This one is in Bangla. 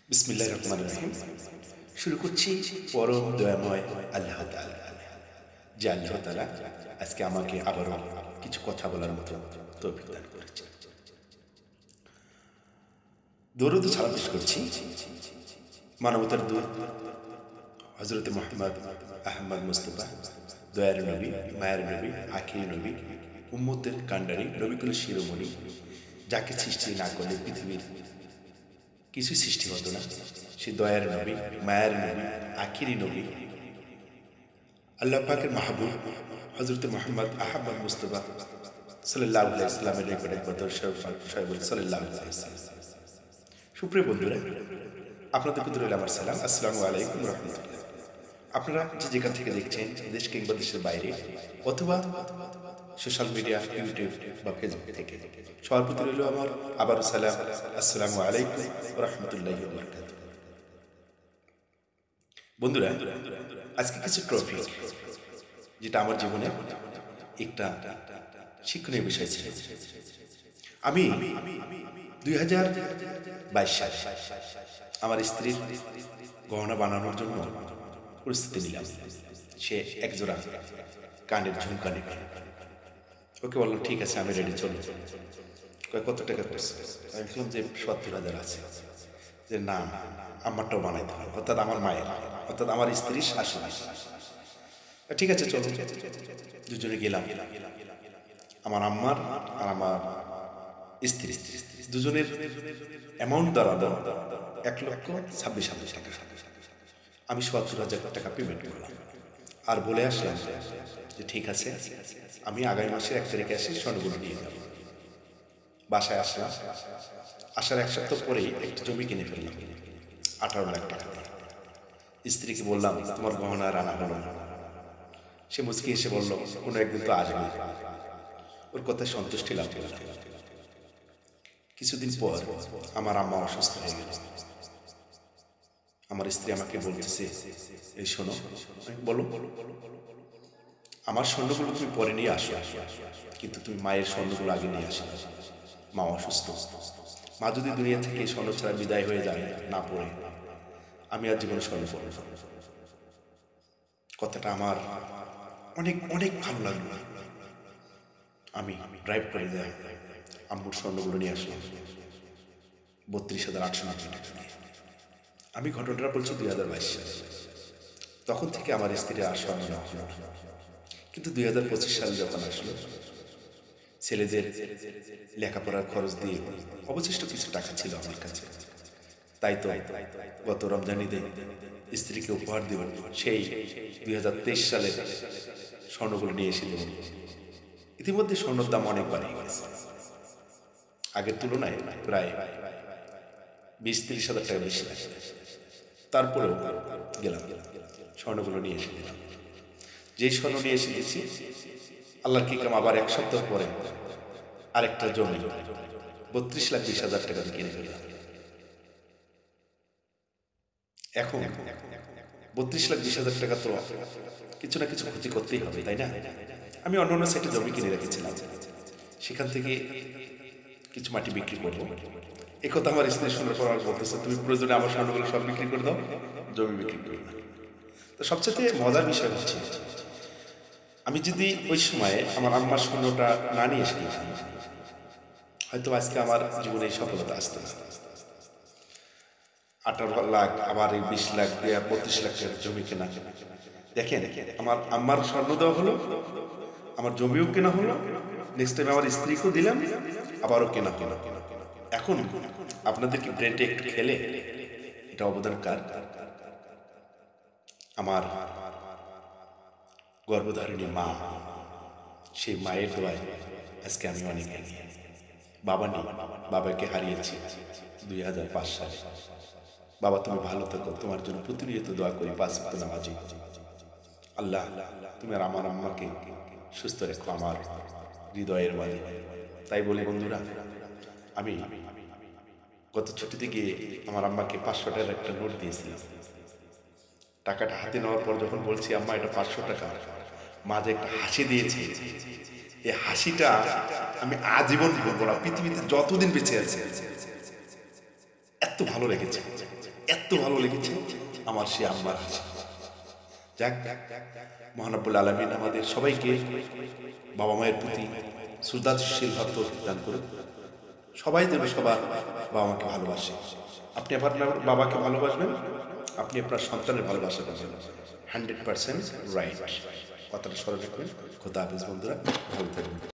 বিসমিল্লাহির রহমানির রহিম। শুরু করছি পরম দয়াময় আল্লাহ তাআলা। যে আল্লাহ তাআলা আজকে আমাকে আবারও কিছু কথা বলার মতো তৌফিক দান করেছেন। দরুদ ও সালাম পেশ করছি মানবতার দূত হযরত মুহাম্মদ আহমদ মুস্তাফা, দয়ার নবী, মায়ের নবী, আখির নবী, উম্মতের কান্ডারি, নবিকুল শিরোমণি, যাকে সৃষ্টি না করলে পৃথিবীর কিছু সৃষ্টি হতো না। সে দয়ার নবী, মায়ের নবী, আখিরি নবী, আল্লাহ পাকের মাহবুব হযরত মুহাম্মদ আহমদ মুস্তাফা সাল্লাল্লাহু আলাইহি ওয়াসাল্লামের নিকটে বদর সাহেব সাল্লাল্লাহু আলাইহি ওয়াসাল্লাম। সুপ্রিয় বন্ধুরা, আপনাদের প্রতি রইল আমার সালাম। আসসালামু আলাইকুম রাহমাতুল্লাহ। আপনারা যে যেখান থেকে দেখছেন, দেশ কিংবা দেশের বাইরে অথবা সোশ্যাল মিডিয়া, ইউটিউব বা ফেসবুক থেকে, সবার প্রতি রইল আমার আবারও সালাম। আসসালামু আলাইকুম রাহমাতুল্লাহি ওয়া বারাকাতুহু। বন্ধুরা, আজকে কিছু টপিক যেটা আমার জীবনে একটা শিক্ষণীয় বিষয় ছিল। আমি 2022 সালে আমার স্ত্রীর গহনা বানানোর জন্য প্রস্তুতি নিলাম। সে একজোড়া কানের ঝুমকা নেবে। ওকে বললাম ঠিক আছে, আমি রেডি, চলো। কত টাকা করছে? আমি বললাম যে 70,000 আছে। যে না, আমারটাও বানাইতে হবে, অর্থাৎ আমার মায়ের, অর্থাৎ আমার স্ত্রীর শাশুড়ি। ঠিক আছে চলো। দুজনে গেলাম, আমার আম্মার আর আমার স্ত্রী, দুজনের অ্যামাউন্ট দাঁড়ালো 1,26,000 টাকা। আমি 70,000 টাকা পেমেন্ট করলাম আর বলে আসলাম যে ঠিক আছে, আমি আগামী মাসের 1 তারিখে এসে স্বর্ণগুলো নিয়ে যাব। বাসায় আসলাম, আসার 1 সপ্তাহ পরেই একটা জমি কিনে ফেললাম 18 লাখ টাকা। স্ত্রীকে বললাম তোমার গহনা আর আনা হলো না। সে মুচকি এসে বলল কোনো একদিন তো আসবে। ওর কথায় সন্তুষ্টি লাভ করলাম। কিছুদিন পর আমার আম্মা অসুস্থ হয়ে গেল। আমার স্ত্রী আমাকে বলতেছে, এই শোনো, বলো, আমার স্বর্ণগুলো তুমি পরে নিয়ে আসো, কিন্তু তুমি মায়ের স্বর্ণগুলো আগে নিয়ে আসো। মা অসুস্থ, মা যদি দুনিয়া থেকে স্বর্ণ ছাড়া বিদায় হয়ে যায় না পড়ে, আমি আর জীবনে স্বর্ণ পড়ব না। কথাটা আমার অনেক অনেক ভালো লাগলো। আমি ড্রাইভ করে যাই, আম্মুর স্বর্ণগুলো নিয়ে আসলাম 32,890 টাকা নিয়ে। আমি ঘটনাটা বলছি 2022 সালে। তখন থেকে আমার স্ত্রীর আর স্বর্ণ নেওয়া হলো না। কিন্তু 2025 সালে যখন আসলো, ছেলেদের লেখাপড়ার খরচ দিয়ে অবশিষ্ট কিছু টাকা ছিল আমার কাছে। তাই তো গত রমজান ঈদে স্ত্রীকে উপহার দিব সেই 2023 সালে স্বর্ণগুলো নিয়ে এসে দেব। ইতিমধ্যে স্বর্ণের দাম অনেক বাড়িয়ে গেছে, আগের তুলনায় প্রায় 20-30 হাজার টাকা বেশি লাগে। তারপরেও গেলাম, স্বর্ণগুলো নিয়ে এসে দিলাম। যেই স্বর্ণ নিয়ে এসে দিয়েছি, আল্লাহর কি কাম, আবার 1 সপ্তাহ পরে আরেকটা জমি 32,20,000 টাকা দিয়ে কিনে ফেললাম। এখন 32,20,000 টাকা তো কিছু না কিছু ক্ষতি করতেই হবে, তাই না? আমি অন্য অন্য সাইটে জমি কিনে রেখেছিলাম, সেখান থেকে কিছু মাটি বিক্রি করবো। এই কথা আমার স্ত্রী শোনার পর আমাকে বলতেছে, তুমি প্রয়োজনে আমার স্বর্ণগুলো সব বিক্রি করে দাও, জমি বিক্রি করো না। তো সবচেয়ে মজার বিষয় হচ্ছে, আমি যদি ওই সময়ে আমার আম্মার স্বর্ণটা না নিয়ে এসে দিতাম, হয়তো আজকে আমার জীবনে এই সফলতা আসতে না। 18 লাখ, আবার এই 20 লাখ, 32 লাখ টাকার জমি কেনা। দেখেন, আমার আম্মার স্বর্ণ দেওয়া হলো, আমার জমিও কেনা হলো, নেক্সট টাইম আমার স্ত্রীকেও দিলাম, আবারও কেনা হলো। এখন আপনাদেরকে ব্রেনটা একটু খেলে এটা অবদান কার? আমার গর্ভধারিণী মা, সেই মায়ের দোয়ায় আজকে আমি অনেক এগিয়ে। বাবা নেই, বাবাকে হারিয়েছি 2005 সালে। বাবা তুমি ভালো থাকো, তোমার জন্য প্রতিনিয়ত দোয়া করি, 5 ওয়াক্ত নামাজি। আল্লাহ তুমি আর আমার আম্মাকে সুস্থ রেখো আমার হৃদয়ের মাঝে। তাই বলি বন্ধুরা, আমি গত ছুটিতে গিয়ে আমার আম্মাকে 500 টাকার একটা নোট দিয়েছিলাম। টাকাটা হাতে নেওয়ার পর যখন বলছি আম্মা এটা 500 টাকা, মা যে একটা হাসি দিয়েছে, এই হাসিটা আমি আজীবন ভুলবো না, পৃথিবীতে যতদিন বেঁচে আছে। এত ভালো লেগেছে। এত ভালো লেগেছে আমার সে আম্মার হাসি। যাক, মহানব্বুল আলামিন আমাদের সবাইকে বাবা মায়ের প্রতি শ্রদ্ধাশীল হওয়ার তৌফিক দান করুন। সবাই যেন সবার বাবা মাকে ভালোবাসে। আপনি আপনার বাবাকে ভালোবাসবেন, আপনি আপনার সন্তানের ভালোবাসা পাবেন। 100% রাইট। কথাটা স্মরণ রাখবেন। খোদা হাফেজ বন্ধুরা, ভালো থাকবেন।